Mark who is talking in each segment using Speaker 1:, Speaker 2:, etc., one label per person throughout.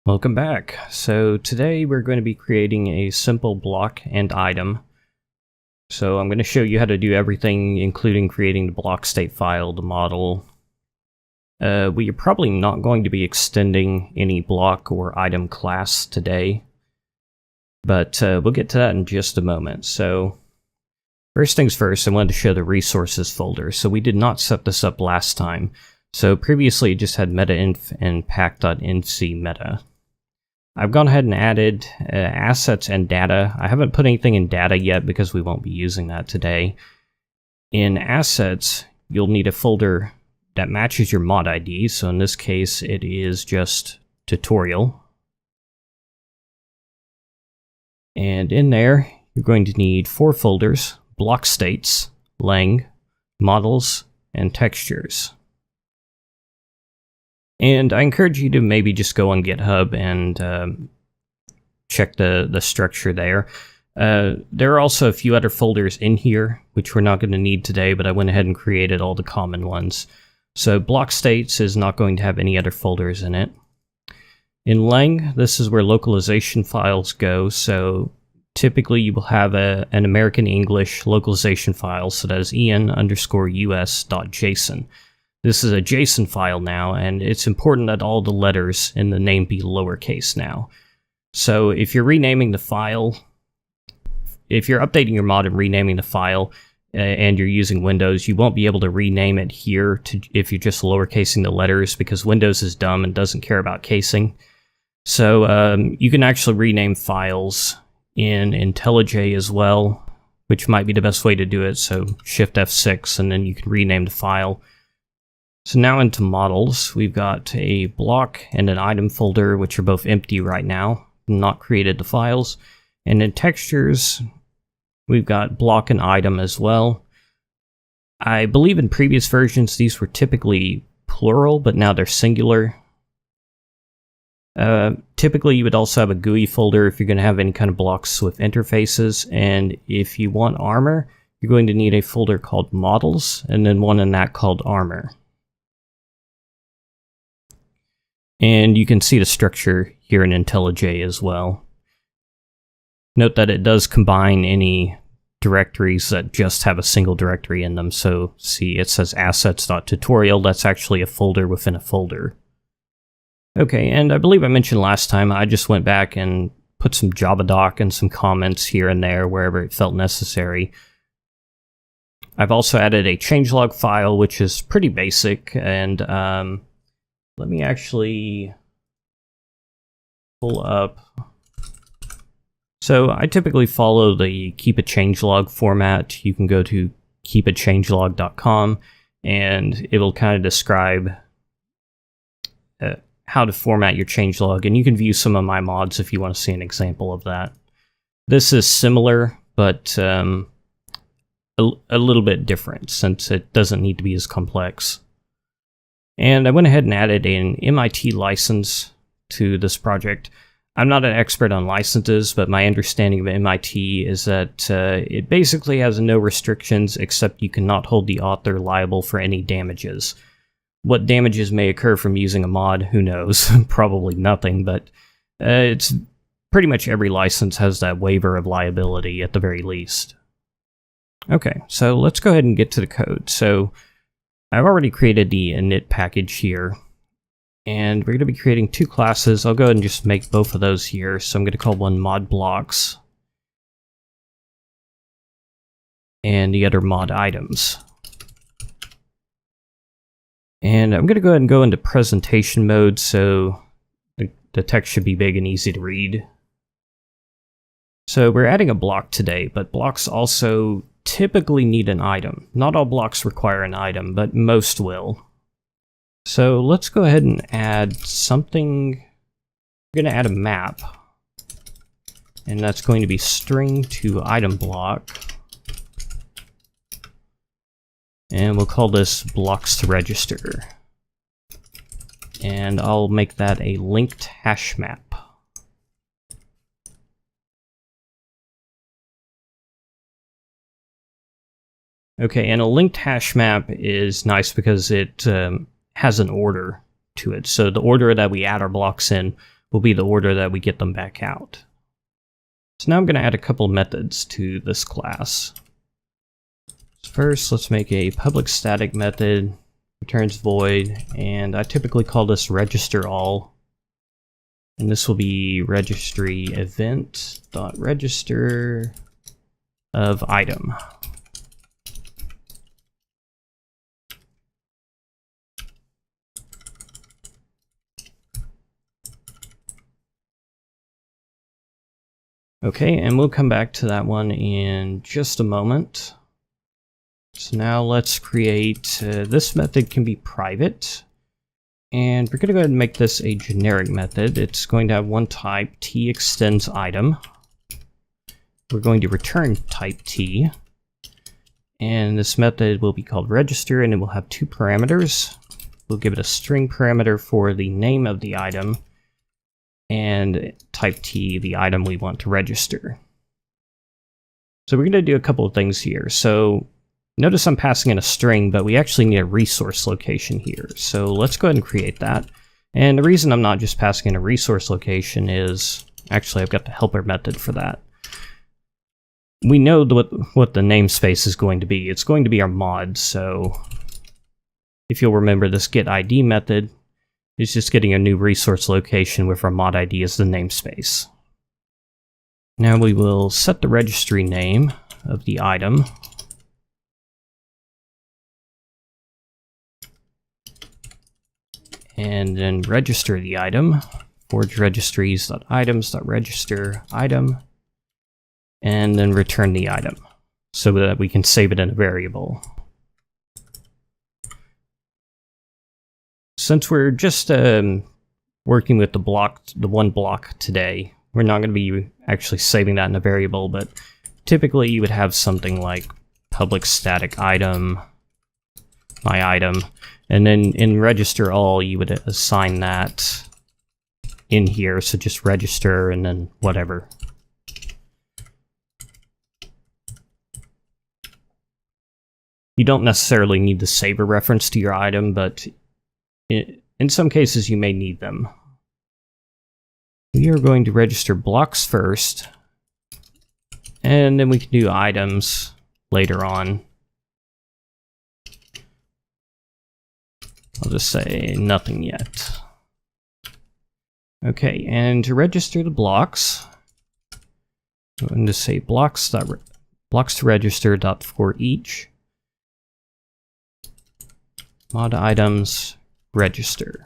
Speaker 1: Welcome back. So today we're going to be creating a simple block and item. So I'm going to show you how to do everything, including creating the block state file, the model. We are probably not going to be extending any block or item class today, but we'll get to that in just a moment. So first things first, I wanted to show the resources folder. So we did not set this up last time. So previously it just had meta-inf and pack.nc meta. I've gone ahead and added assets and data. I haven't put anything in data yet because we won't be using that today. In assets, you'll need a folder that matches your mod ID. So in this case, it is just tutorial. And in there, you're going to need 4 folders: block states, lang, models, and textures. And I encourage you to maybe just go on GitHub and check the structure there. There are also a few other folders in here, which we're not going to need today, but I went ahead and created all the common ones. So block states is not going to have any other folders in it. In lang, this is where localization files go. So typically you will have an American English localization file, so that is en_us.json. This is a JSON file now, and it's important that all the letters in the name be lowercase now. So if you're renaming the file, if you're updating your mod and renaming the file, and you're using Windows, you won't be able to rename it here if you're just lowercasing the letters, because Windows is dumb and doesn't care about casing. So you can actually rename files in IntelliJ as well, which might be the best way to do it. So Shift F6, and then you can rename the file. So now into models, we've got a block and an item folder, which are both empty right now, not created the files. And in textures, we've got block and item as well. I believe in previous versions, these were typically plural, but now they're singular. Typically, you would also have a GUI folder if you're going to have any kind of blocks with interfaces. And if you want armor, you're going to need a folder called models, and then one in that called armor. And you can see the structure here in IntelliJ as well. Note that it does combine any directories that just have a single directory in them. So see, it says assets.tutorial. That's actually a folder within a folder. Okay, and I believe I mentioned last time, I just went back and put some JavaDoc and some comments here and there wherever it felt necessary. I've also added a changelog file, which is pretty basic, and let me actually pull up. So I typically follow the keep a changelog format. You can go to keepachangelog.com and it will kind of describe how to format your changelog, and you can view some of my mods if you want to see an example of that. This is similar, but a little bit different since it doesn't need to be as complex. And I went ahead and added an MIT license to this project. I'm not an expert on licenses, but my understanding of MIT is that it basically has no restrictions except you cannot hold the author liable for any damages. What damages may occur from using a mod, who knows? Probably nothing, but it's pretty much every license has that waiver of liability at the very least. Okay, so let's go ahead and get to the code. So I've already created the init package here, and we're going to be creating 2 classes. I'll go ahead and just make both of those here. So I'm going to call one mod blocks, and the other mod items. And I'm going to go ahead and go into presentation mode, so the text should be big and easy to read. So we're adding a block today, but blocks also typically need an item. Not all blocks require an item, but most will. So let's go ahead and add something. We're going to add a map, and that's going to be string to item block. And we'll call this blocks to register. And I'll make that a linked hash map. Okay, and a linked hash map is nice because it has an order to it. So the order that we add our blocks in will be the order that we get them back out. So now I'm going to add a couple methods to this class. First, let's make a public static method, returns void, and I typically call this register all. And this will be registry event.register of item. Okay, and we'll come back to that one in just a moment. So now let's create, this method can be private, and we're going to go ahead and make this a generic method. It's going to have one type, t extends item. We're going to return type t, and this method will be called register, and it will have two parameters. We'll give it a string parameter for the name of the item, and type t, the item we want to register. So we're going to do a couple of things here. So notice I'm passing in a string, but we actually need a resource location here. So let's go ahead and create that. And the reason I'm not just passing in a resource location is, actually I've got the helper method for that. We know what the namespace is going to be. It's going to be our mod, so if you'll remember, this getID method is just getting a new resource location with our mod ID as the namespace. Now we will set the registry name of the item. And then register the item. Forge registries.items.register item. And then return the item so that we can save it in a variable. Since we're just working with the one block today, we're not going to be actually saving that in a variable, but typically you would have something like public static item, my item, and then in register all you would assign that in here, so just register and then whatever. You don't necessarily need to save a reference to your item, but in some cases you may need them. We are going to register blocks first, and then we can do items later on. I'll just say nothing yet. Okay, and to register the blocks, I'm going to say blocks to register for each mod items register.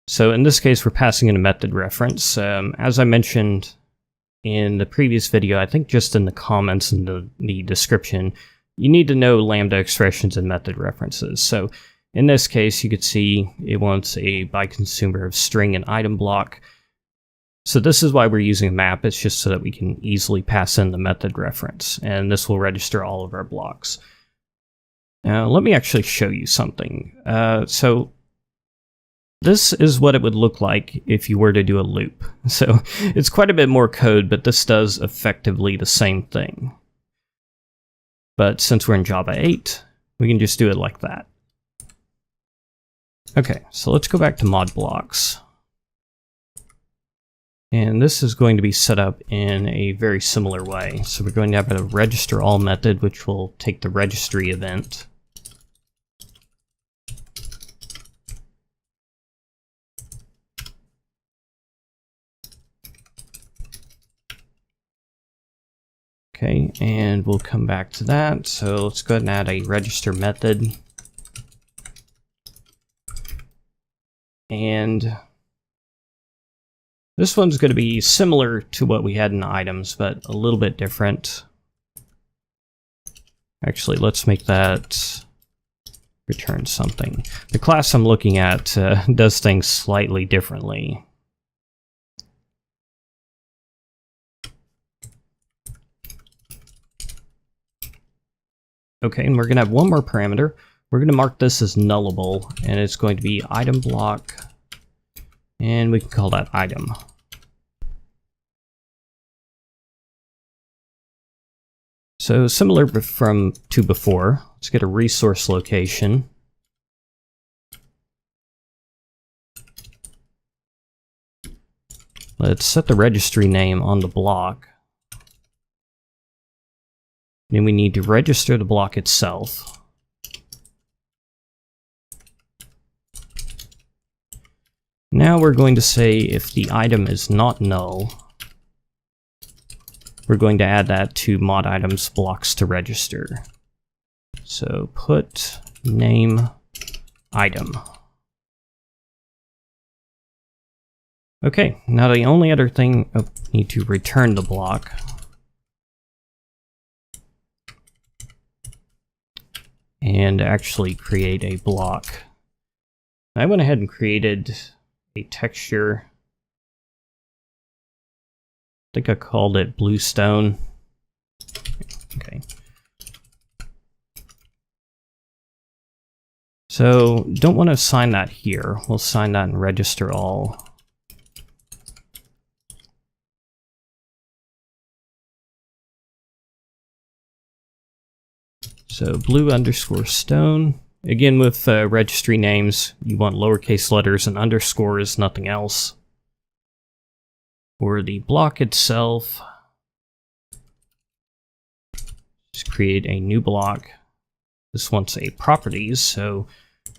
Speaker 1: So in this case, we're passing in a method reference. As I mentioned in the previous video, I think just in the comments and the description, you need to know lambda expressions and method references. So in this case, you could see it wants a by consumer of string and item block. So this is why we're using a map. It's just so that we can easily pass in the method reference, and this will register all of our blocks. Now, let me actually show you something. So this is what it would look like if you were to do a loop. So it's quite a bit more code, but this does effectively the same thing. But since we're in Java 8, we can just do it like that. Okay, so let's go back to mod blocks. And this is going to be set up in a very similar way. So we're going to have a register all method, which will take the registry event. Okay, and we'll come back to that. So let's go ahead and add a register method. And this one's going to be similar to what we had in items, but a little bit different. Actually, let's make that return something. The class I'm looking at does things slightly differently. Okay, and we're going to have one more parameter. We're going to mark this as nullable, and it's going to be item block, and we can call that item. So similar to before, let's get a resource location. Let's set the registry name on the block. Then we need to register the block itself. Now we're going to say if the item is not null, we're going to add that to mod items blocks to register. So put name item. Okay, now the only other thing, need to return the block. And actually create a block. I went ahead and created a texture. I think I called it bluestone. Okay. So don't want to assign that here. We'll assign that in register all. So blue underscore stone. Again, with registry names, you want lowercase letters and underscores, nothing else. For the block itself, just create a new block. This wants a properties, so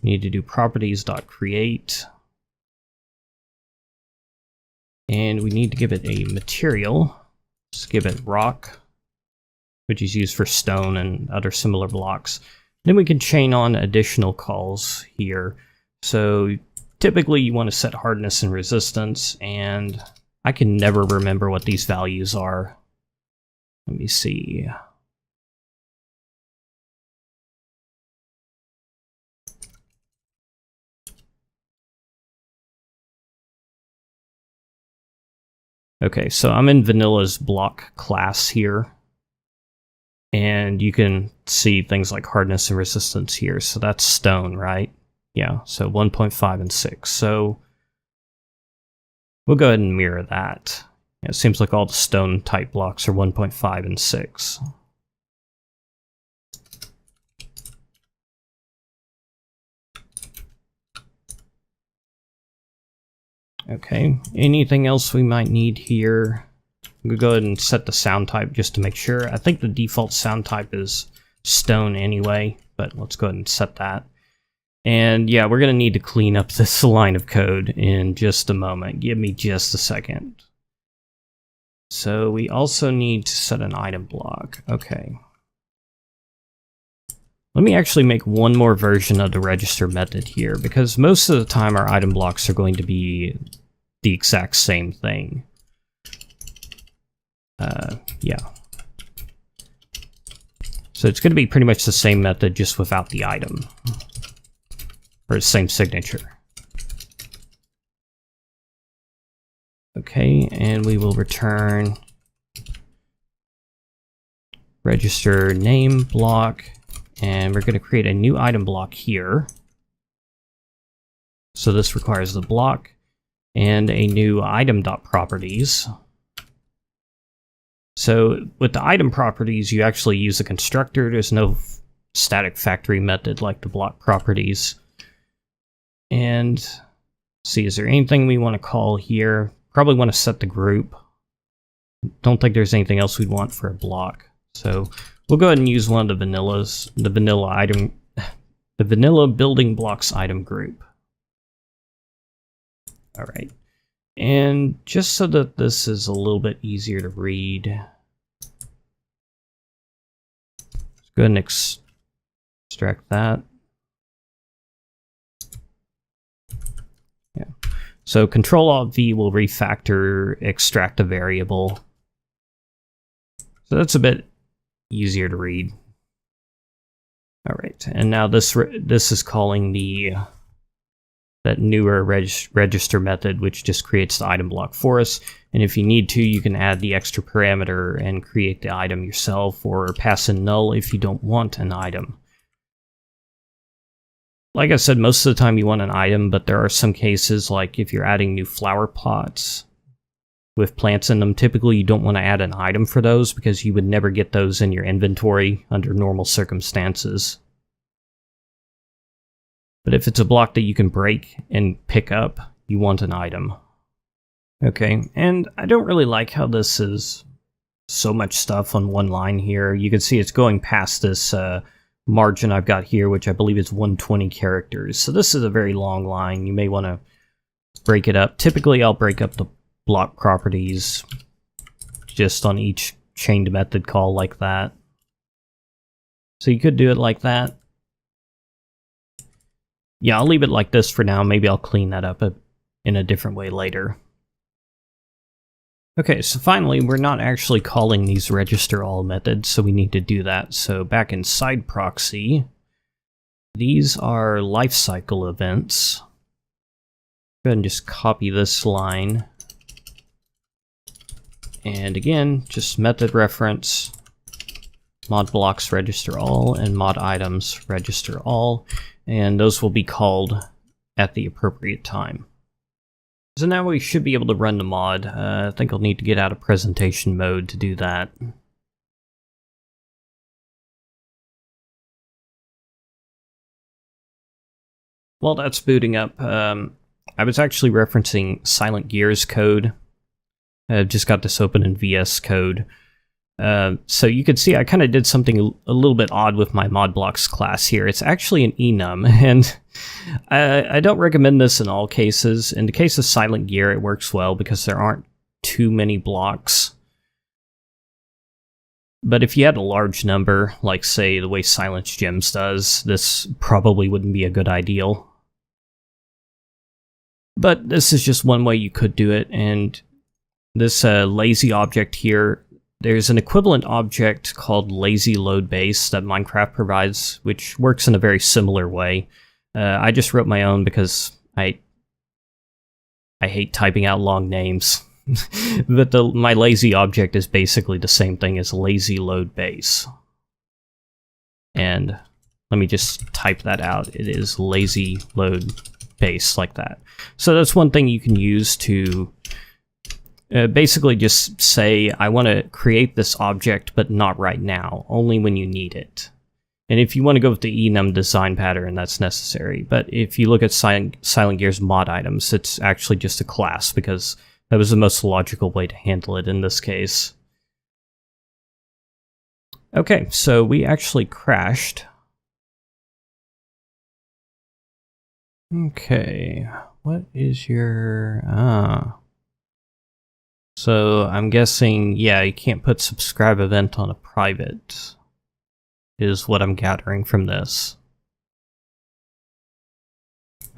Speaker 1: we need to do properties.create. And we need to give it a material. Just give it rock, which is used for stone and other similar blocks. Then we can chain on additional calls here. So typically you want to set hardness and resistance, and I can never remember what these values are. Let me see. Okay, so I'm in Vanilla's block class here. And you can see things like hardness and resistance here. So that's stone, right? Yeah, so 1.5 and 6. So we'll go ahead and mirror that. It seems like all the stone type blocks are 1.5 and 6. Okay, anything else we might need here? We'll go ahead and set the sound type just to make sure. I think the default sound type is stone anyway, but let's go ahead and set that. And yeah, we're going to need to clean up this line of code in just a moment. Give me just a second. So we also need to set an item block. Okay. Let me actually make one more version of the register method here, because most of the time our item blocks are going to be the exact same thing. Yeah. So it's going to be pretty much the same method, just without the item. Or the same signature. Okay, and we will return register name block, and we're going to create a new item block here. So this requires the block and a new item.properties. So with the item properties, you actually use a constructor. There's no static factory method like the block properties. And see, is there anything we want to call here? Probably want to set the group. Don't think there's anything else we'd want for a block. So we'll go ahead and use one of the vanilla building blocks item group. All right. And just so that this is a little bit easier to read, let's go ahead and extract that. Yeah. So Control-Alt-V will refactor, extract a variable. So that's a bit easier to read. All right, and now this is calling that newer register method, which just creates the item block for us. And if you need to, you can add the extra parameter and create the item yourself, or pass in null if you don't want an item. Like I said, most of the time you want an item, but there are some cases, like if you're adding new flower pots with plants in them, typically you don't want to add an item for those because you would never get those in your inventory under normal circumstances. But if it's a block that you can break and pick up, you want an item. Okay, and I don't really like how this is so much stuff on one line here. You can see it's going past this margin I've got here, which I believe is 120 characters. So this is a very long line. You may want to break it up. Typically, I'll break up the block properties just on each chained method call like that. So you could do it like that. Yeah, I'll leave it like this for now. Maybe I'll clean that up in a different way later. Okay, so finally, we're not actually calling these register all methods, so we need to do that. So back in side proxy, these are lifecycle events. Go ahead and just copy this line. And again, just method reference, mod blocks register all, and mod items register all, and those will be called at the appropriate time. So now we should be able to run the mod. I think I'll need to get out of presentation mode to do that. While that's booting up, I was actually referencing Silent Gears code. I've just got this open in VS Code. So you can see I kind of did something a little bit odd with my mod blocks class here. It's actually an enum, and I don't recommend this in all cases. In the case of Silent Gear, it works well because there aren't too many blocks. But if you had a large number, like say the way Silence Gems does, this probably wouldn't be a good ideal. But this is just one way you could do it, and this lazy object here, there's an equivalent object called lazy load base that Minecraft provides, which works in a very similar way. I just wrote my own because I hate typing out long names. But my lazy object is basically the same thing as lazy load base. And let me just type that out. It is lazy load base, like that. So that's one thing you can use to basically just say, I want to create this object, but not right now, only when you need it. And if you want to go with the enum design pattern, that's necessary. But if you look at Silent Gear's mod items, it's actually just a class, because that was the most logical way to handle it in this case. Okay, so we actually crashed. Okay, what is your... So I'm guessing, yeah, you can't put subscribe event on a private, is what I'm gathering from this.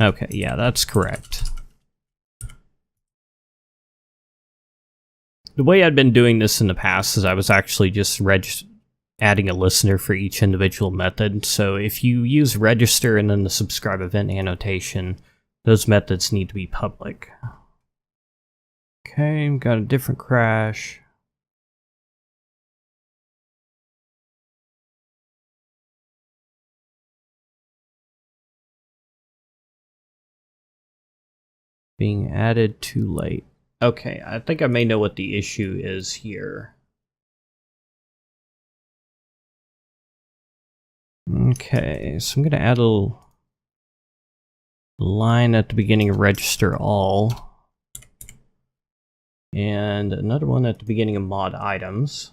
Speaker 1: Okay, yeah, that's correct. The way I'd been doing this in the past is I was actually just adding a listener for each individual method. So if you use register and then the subscribe event annotation, those methods need to be public. Okay, got a different crash. Being added too late. Okay, I think I may know what the issue is here. Okay, so I'm going to add a line at the beginning of register all. And another one at the beginning of mod items.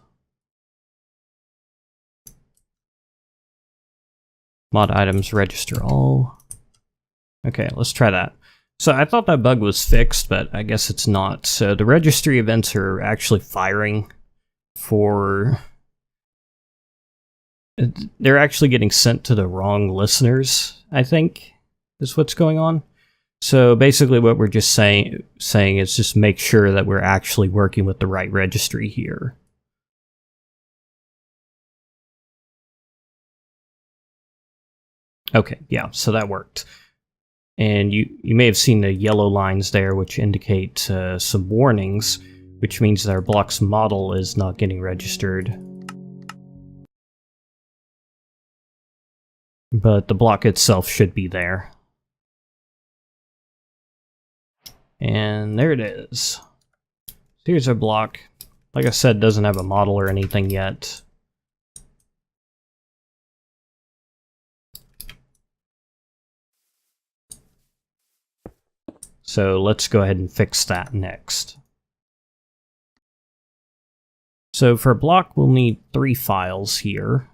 Speaker 1: Mod items register all. Okay, let's try that. So I thought that bug was fixed, but I guess it's not. So the registry events are actually firing for... They're actually getting sent to the wrong listeners, I think, is what's going on. So basically what we're just saying is just make sure that we're actually working with the right registry here. Okay, yeah, so that worked. And you may have seen the yellow lines there, which indicate some warnings, which means that our block's model is not getting registered. But the block itself should be there. And there it is. So here's our block. Like I said, doesn't have a model or anything yet. So let's go ahead and fix that next. So for a block, we'll need 3 files here.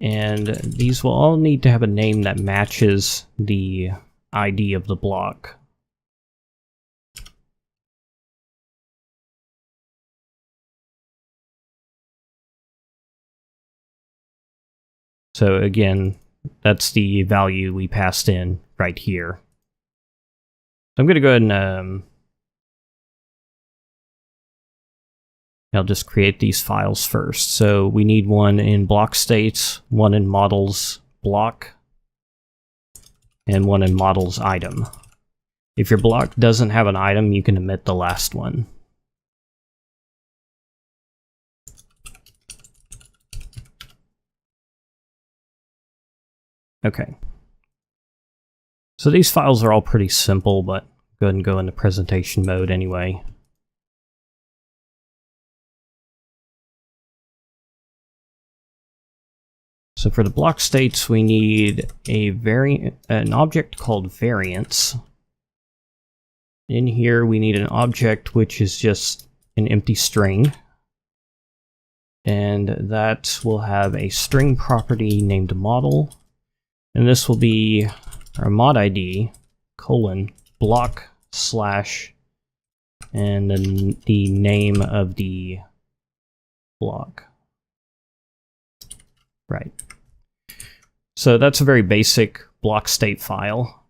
Speaker 1: And these will all need to have a name that matches the ID of the block. So again, that's the value we passed in right here. So I'm going to go ahead and I'll just create these files first. So we need one in block states, one in models block, and one in models item. If your block doesn't have an item, you can omit the last one. Okay. So these files are all pretty simple, but go ahead and go into presentation mode anyway. So for the block states, we need an object called variance. In here, we need an object which is just an empty string. And that will have a string property named model. And this will be our mod ID, block slash, and then the name of the block. Right. So that's a very basic block state file.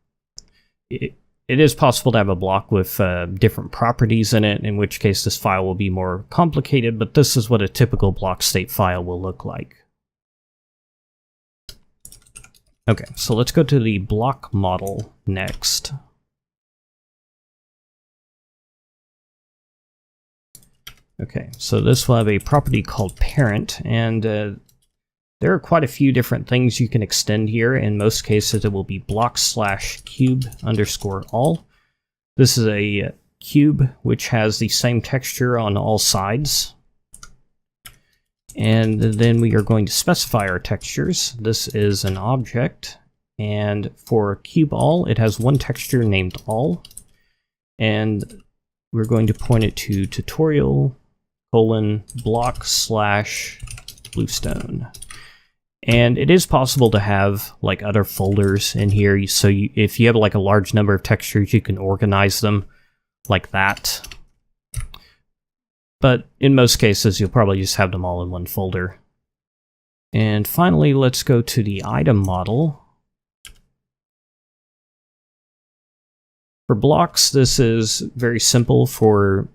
Speaker 1: It is possible to have a block with different properties in it, in which case this file will be more complicated, but this is what a typical block state file will look like. Okay, so let's go to the block model next. Okay, so this will have a property called parent, and there are quite a few different things you can extend here. In most cases, it will be block slash cube underscore all. This is a cube which has the same texture on all sides. And then we are going to specify our textures. This is an object, and for cube all, it has one texture named all, and we're going to point it to tutorial block slash bluestone. And it is possible to have like other folders in here, so if you have like a large number of textures, you can organize them like that. But in most cases, you'll probably just have them all in one folder. And finally, let's go to the item model. For blocks, this is very simple. For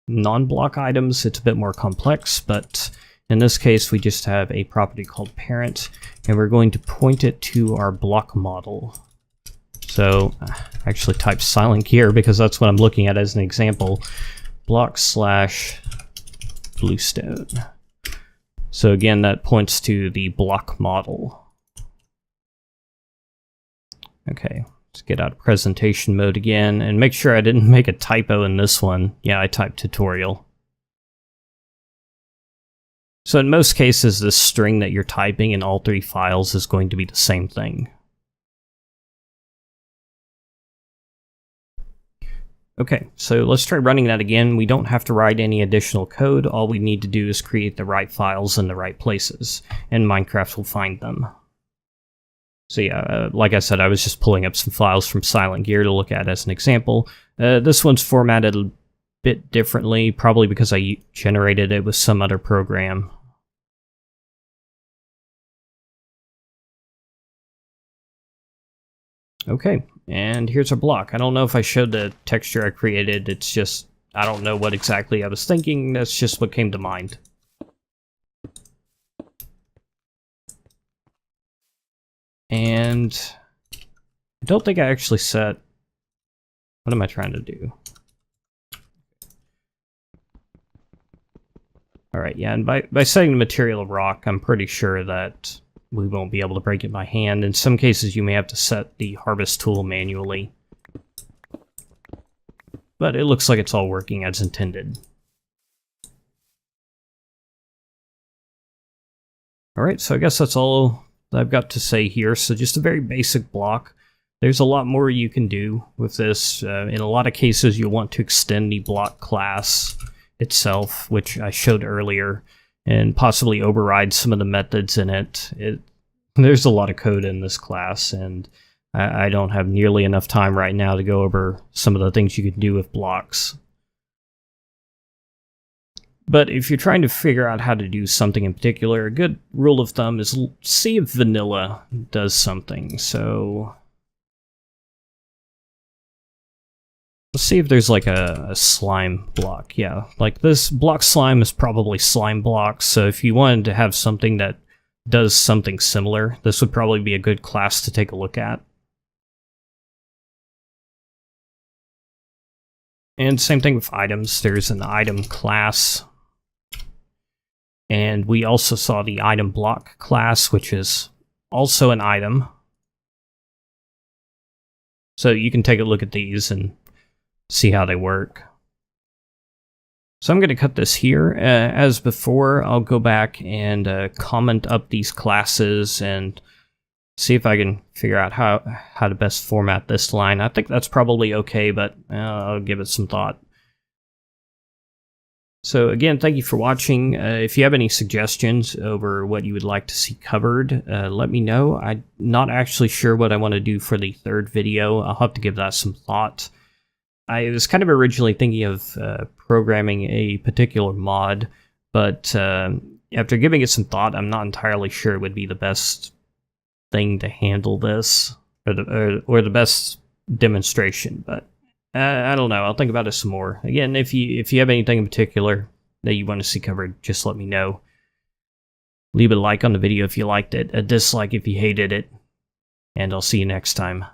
Speaker 1: non-block items, it's a bit more complex, but in this case, we just have a property called parent, and we're going to point it to our block model. So I actually type silent here because that's what I'm looking at as an example. Block slash bluestone. So again, that points to the block model. Okay, let's get out of presentation mode again and make sure I didn't make a typo in this one. Yeah, I typed tutorial. So in most cases, this string that you're typing in all 3 files is going to be the same thing. Okay, so let's try running that again. We don't have to write any additional code. All we need to do is create the right files in the right places, and Minecraft will find them. So yeah, like I said, I was just pulling up some files from Silent Gear to look at as an example. This one's formatted a bit differently, probably because I generated it with some other program. Okay, and here's our block. I don't know if I showed the texture I created. It's just, I don't know what exactly I was thinking. That's just what came to mind. And I don't think I actually set... What am I trying to do? Alright, yeah, and by setting the material rock, I'm pretty sure that we won't be able to break it by hand. In some cases, you may have to set the harvest tool manually. But it looks like it's all working as intended. Alright, so I guess that's all I've got to say here. So just a very basic block. There's a lot more you can do with this. In a lot of cases, you'll want to extend the block class itself, which I showed earlier, and possibly override some of the methods in it. There's a lot of code in this class, and I don't have nearly enough time right now to go over some of the things you can do with blocks. But if you're trying to figure out how to do something in particular, a good rule of thumb is see if vanilla does something. So let's see if there's like a slime block. Yeah, like this block slime is probably slime blocks. So if you wanted to have something that does something similar, this would probably be a good class to take a look at. And same thing with items. There's an item class. And we also saw the item block class, which is also an item. So you can take a look at these and see how they work. So I'm going to cut this here. As before, I'll go back and comment up these classes and see if I can figure out how to best format this line. I think that's probably okay, but I'll give it some thought. So again, thank you for watching. If you have any suggestions over what you would like to see covered, let me know. I'm not actually sure what I want to do for the third video. I'll have to give that some thought. I was kind of originally thinking of programming a particular mod, but after giving it some thought, I'm not entirely sure it would be the best thing to handle this, or the best demonstration, but I don't know. I'll think about it some more. Again, if you have anything in particular that you want to see covered, just let me know. Leave a like on the video if you liked it, a dislike if you hated it, and I'll see you next time.